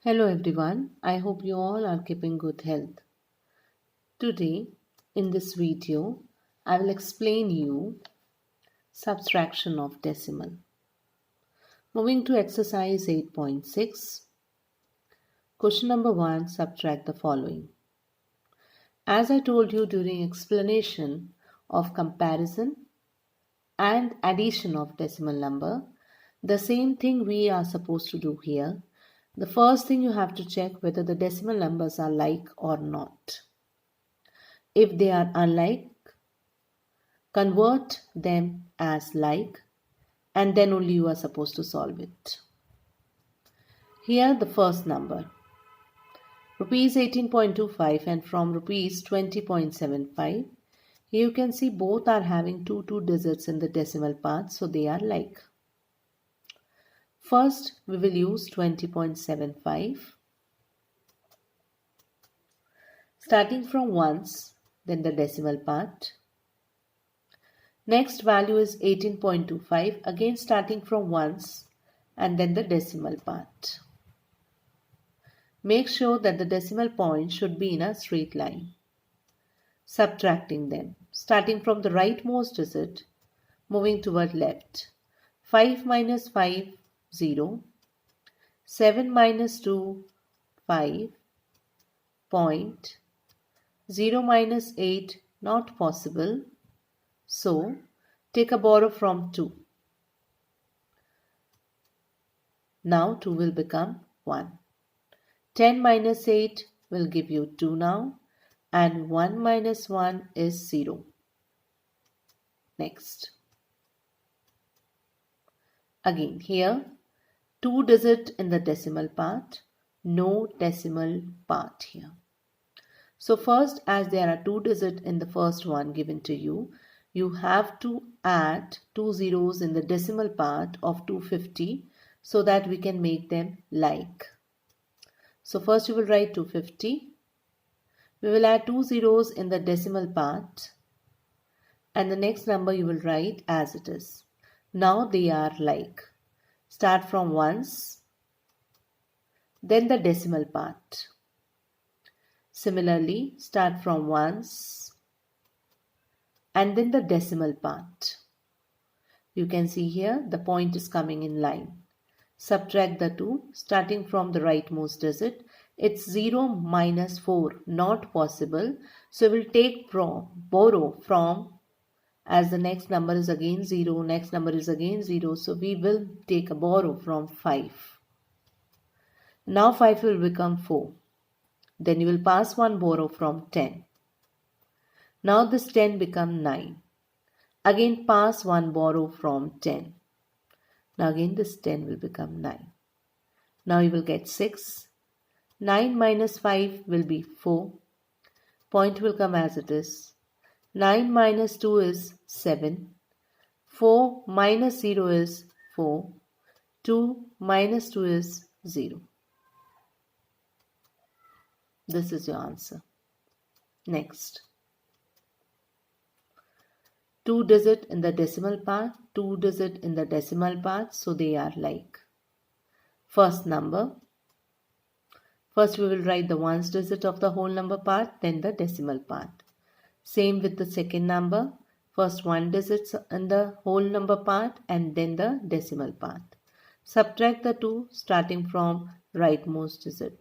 Hello everyone, I hope you all are keeping good health. Today in this video I will explain you subtraction of decimal. Moving to exercise 8.6. Question number 1, subtract the following. As I told you during explanation of comparison and addition of decimal number, the same thing we are supposed to do here. The first thing you have to check whether the decimal numbers are like or not. If they are unlike, convert them as like, and then only you are supposed to solve it. Here the first number, rupees 18.25 and from rupees 20.75. Here you can see both are having two digits in the decimal part, so they are like. First we will use 20.75. Starting from ones, then the decimal part. Next value is 18.25, again starting from ones and then the decimal part. Make sure that the decimal point should be in a straight line. Subtracting them, starting from the rightmost digit, moving toward left. 5 minus 5, 0. 7 minus 2, 5. Point. 0 minus 8, not possible. So, take a borrow from 2. Now 2 will become 1. 10 minus 8 will give you 2 now, and 1 minus 1 is 0. Next. Again here, 2 digit in the decimal part, no decimal part here. So first, as there are 2 digit in the first one given to you, you have to add 2 zeros in the decimal part of 250 so that we can make them like. So first you will write 250. We will add 2 zeros in the decimal part and the next number you will write as it is. Now they are like. Start from ones, then the decimal part. Similarly, start from ones and then the decimal part. You can see here the point is coming in line. Subtract the two, starting from the rightmost digit. It's 0 minus 4, not possible. So we'll take borrow from, as the next number is again 0, next number is again 0. So we will take a borrow from 5. Now 5 will become 4. Then you will pass one borrow from 10. Now this 10 become 9. Again pass one borrow from 10. Now again this 10 will become 9. Now you will get 6. 9 minus 5 will be 4. Point will come as it is. 9 minus 2 is 7. 4 minus 0 is 4. 2 minus 2 is 0. This is your answer. Next. 2 digit in the decimal part, 2 digit in the decimal part, so they are like. First number. First we will write the ones digit of the whole number part, then the decimal part. Same with the second number. First 1 digit in the whole number part and then the decimal part. Subtract the 2 starting from rightmost digit.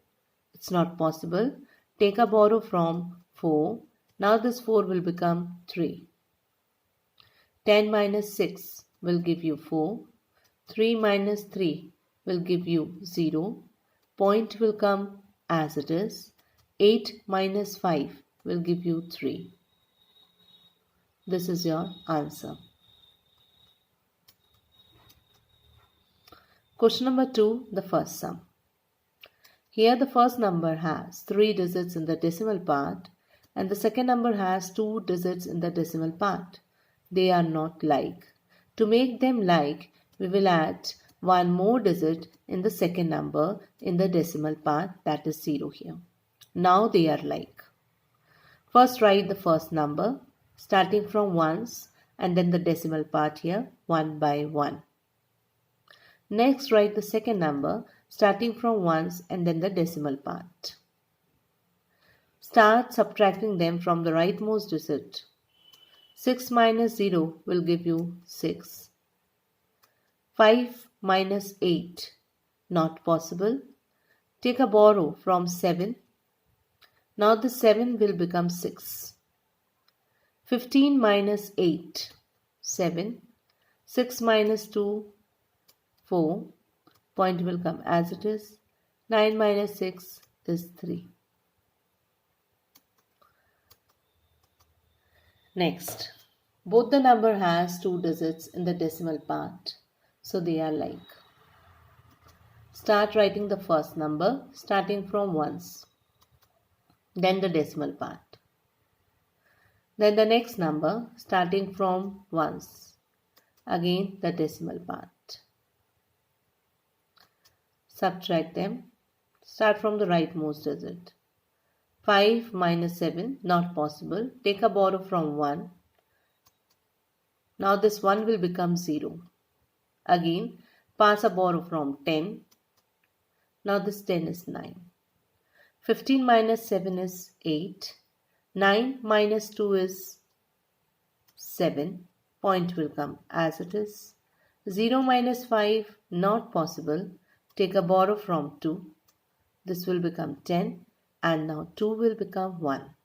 It's not possible. Take a borrow from 4. Now this 4 will become 3. 10 minus 6 will give you 4. 3 minus 3 will give you 0. Point will come as it is. 8 minus 5 will give you 3. This is your answer. Question number 2, the first sum. Here the first number has 3 digits in the decimal part and the second number has 2 digits in the decimal part. They are not like. To make them like, we will add one more digit in the second number in the decimal part, that is 0 here. Now they are like. First write the first number starting from ones and then the decimal part here 1 by 1. Next write the second number starting from ones and then the decimal part. Start subtracting them from the rightmost digit. 6 minus 0 will give you 6. 5 minus 8, not possible. Take a borrow from 7. Now the 7 will become 6. 15 minus 8, 7. 6 minus 2, 4. Point will come as it is. 9 minus 6 is 3. Next, both the number has 2 digits in the decimal part, so they are like. Start writing the first number starting from ones, then the decimal part. Then the next number starting from ones, again the decimal part. Subtract them, start from the rightmost digit. 5 minus 7, not possible. Take a borrow from 1. Now this 1 will become 0. Again, pass a borrow from 10. Now this 10 is 9. 15 minus 7 is 8. 9 minus 2 is 7. Point will come as it is. 0 minus 5, not possible. Take a borrow from 2. This will become 10. And now 2 will become 1.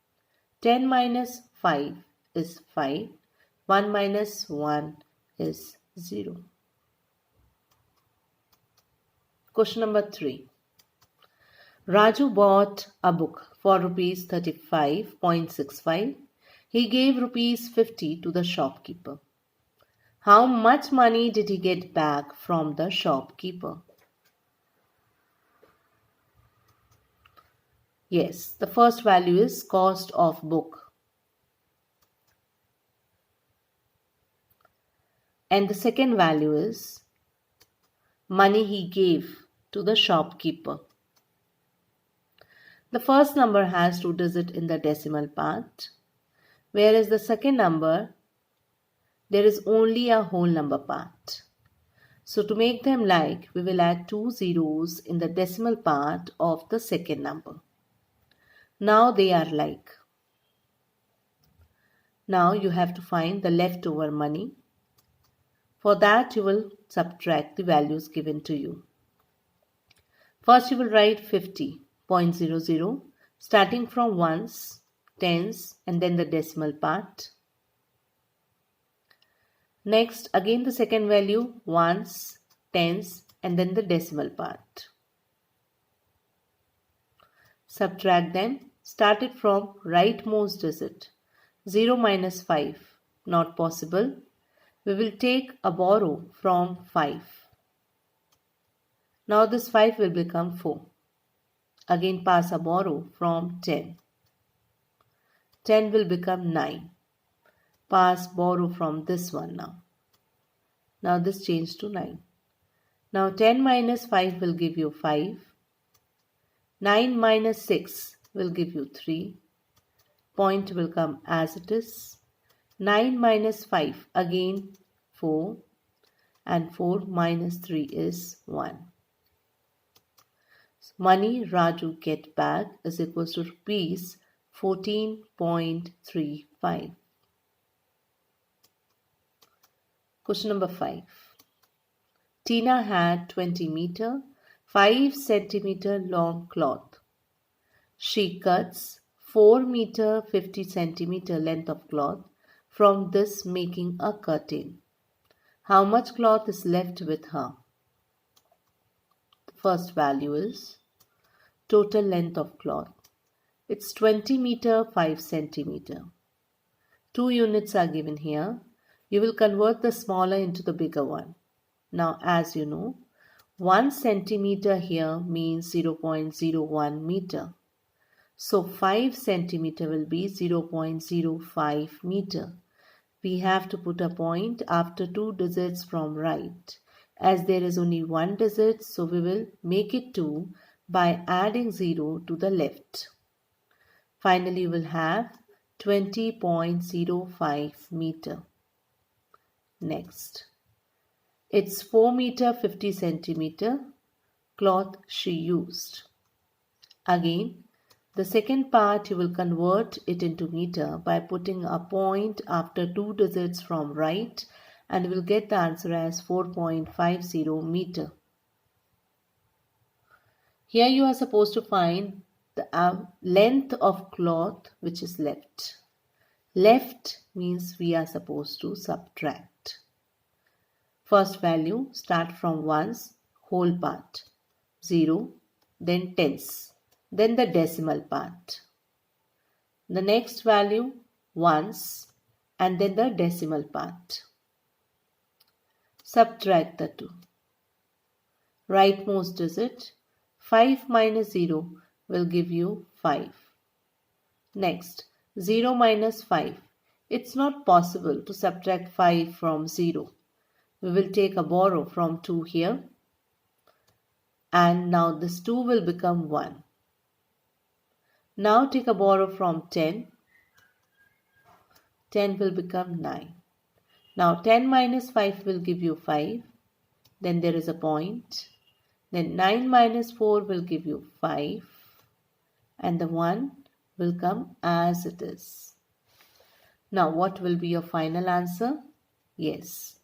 10 minus 5 is 5. 1 minus 1 is 0. Question number 3. Raju bought a book for rupees 35.65. He gave rupees 50 to the shopkeeper. How much money did he get back from the shopkeeper? Yes, the first value is cost of book. And the second value is money he gave to the shopkeeper. The first number has 2 digits in the decimal part, whereas the second number, there is only a whole number part. So to make them like, we will add 2 zeros in the decimal part of the second number. Now they are like. Now you have to find the leftover money. For that you will subtract the values given to you. First you will write 50.00 starting from ones, tens and then the decimal part. Next again the second value ones, tens and then the decimal part. Subtract them. Start it from rightmost digit. 0 minus 5. Not possible. We will take a borrow from 5. Now this 5 will become 4. Again pass a borrow from 10. 10 will become 9. Pass borrow from this one now. Now this changed to 9. Now 10 minus 5 will give you 5. 9 minus 6 will give you 3. Point will come as it is. 9 minus 5 again 4 and 4 minus 3 is 1. So money Raju get back is equals to rupees 14.35. Question number 5. Tina had 20 meter 5 centimeter long cloth. She cuts 4 meter 50 centimeter length of cloth from this, making a curtain. How much cloth is left with her? The first value is total length of cloth. It's 20 meter 5 centimeter. 2 units are given here. You will convert the smaller into the bigger one. Now as you know, 1 centimeter here means 0.01 meter. So 5 centimeter will be 0.05 meter. We have to put a point after 2 digits from right. As there is only 1 digit, so we will make it 2 by adding 0 to the left. Finally, you will have 20.05 meter. Next, it's 4 meter 50 centimeter cloth she used. Again, the second part you will convert it into meter by putting a point after 2 digits from right, and you will get the answer as 4.50 meter. Here you are supposed to find the length of cloth which is left. Left means we are supposed to subtract. First value, start from ones, whole part, 0, then tens, then the decimal part. The next value, ones, and then the decimal part. Subtract the two. Rightmost digit, 5 minus 0 will give you 5. Next, 0 minus 5. It's not possible to subtract 5 from 0. We will take a borrow from 2 here. And now this 2 will become 1. Now take a borrow from 10. 10 will become 9. Now 10 minus 5 will give you 5. Then there is a point. Then 9 minus 4 will give you 5. And the 1 will come as it is. Now what will be your final answer? Yes.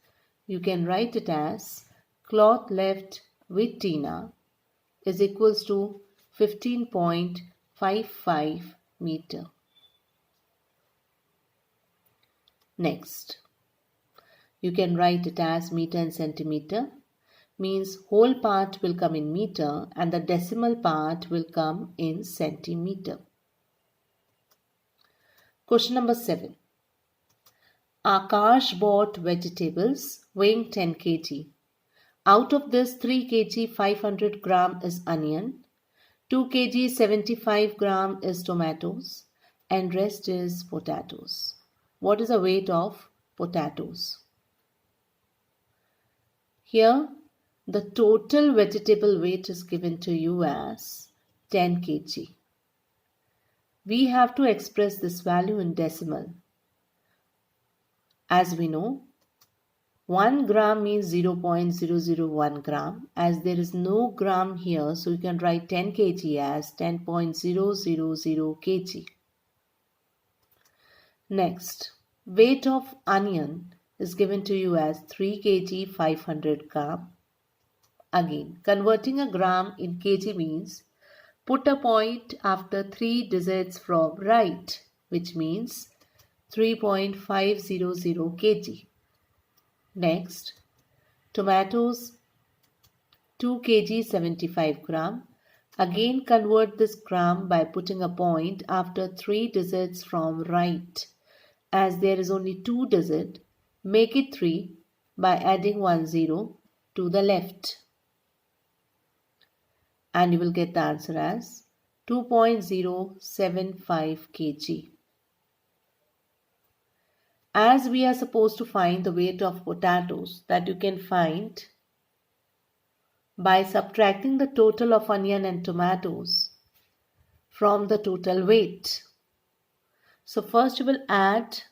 You can write it as cloth left with Tina is equals to 15.55 meter. Next, you can write it as meter and centimeter. Means whole part will come in meter and the decimal part will come in centimeter. Question number 7. Akash bought vegetables weighing 10 kg. Out of this 3 kg 500 gram is onion, 2 kg 75 gram is tomatoes and rest is potatoes. What is the weight of potatoes? Here the total vegetable weight is given to you as 10 kg. We have to express this value in decimal. As we know, 1 gram means 0.001 gram. As there is no gram here, so you can write 10 kg as 10.000 kg. Next, weight of onion is given to you as 3 kg 500 gram. Again, converting a gram in kg means put a point after 3 digits from right, which means 3.500 kg. Next, tomatoes 2 kg 75 gram. Again convert this gram by putting a point after 3 digits from right. As there is only 2 digits, make it 3 by adding 1 0 to the left. And you will get the answer as 2.075 kg. As we are supposed to find the weight of potatoes, that you can find by subtracting the total of onion and tomatoes from the total weight. So first you will add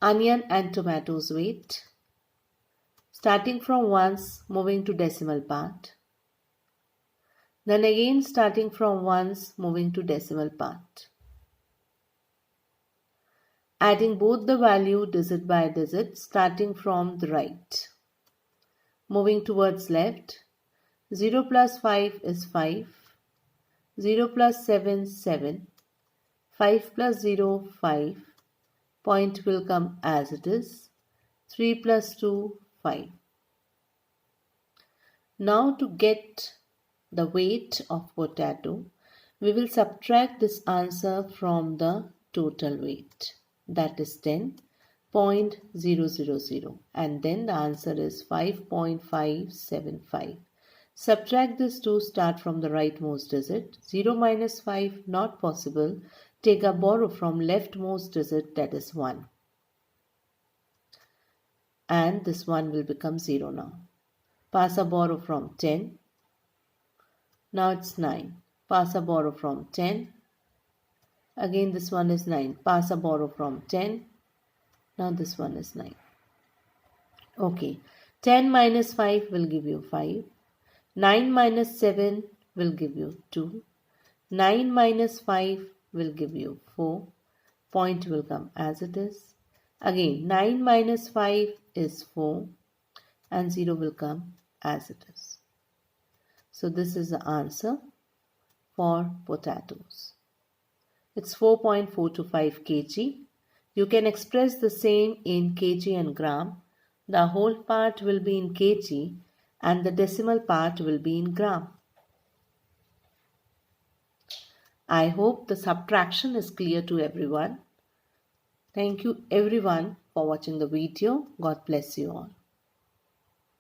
onion and tomatoes weight, starting from ones moving to decimal part. Then again starting from ones moving to decimal part. Adding both the value digit by digit starting from the right. Moving towards left, 0 plus 5 is 5, 0 plus 7 7, 5 plus 0 5, point will come as it is, 3 plus 2 5. Now to get the weight of potato, we will subtract this answer from the total weight. That is 10.000 and then the answer is 5.575. Subtract this to start from the rightmost digit. 0 minus 5 not possible. Take a borrow from leftmost digit, that is 1. And this 1 will become 0 now. Pass a borrow from 10. Now it's 9. Pass a borrow from 10. Again this one is 9. Pass a borrow from 10. Now this one is 9. Okay. 10 minus 5 will give you 5. 9 minus 7 will give you 2. 9 minus 5 will give you 4. Point will come as it is. Again, 9 minus 5 is 4 and 0 will come as it is. So this is the answer for potatoes. It's 4.425 kg. You can express the same in kg and gram. The whole part will be in kg and the decimal part will be in gram. I hope the subtraction is clear to everyone. Thank you everyone for watching the video. God bless you all.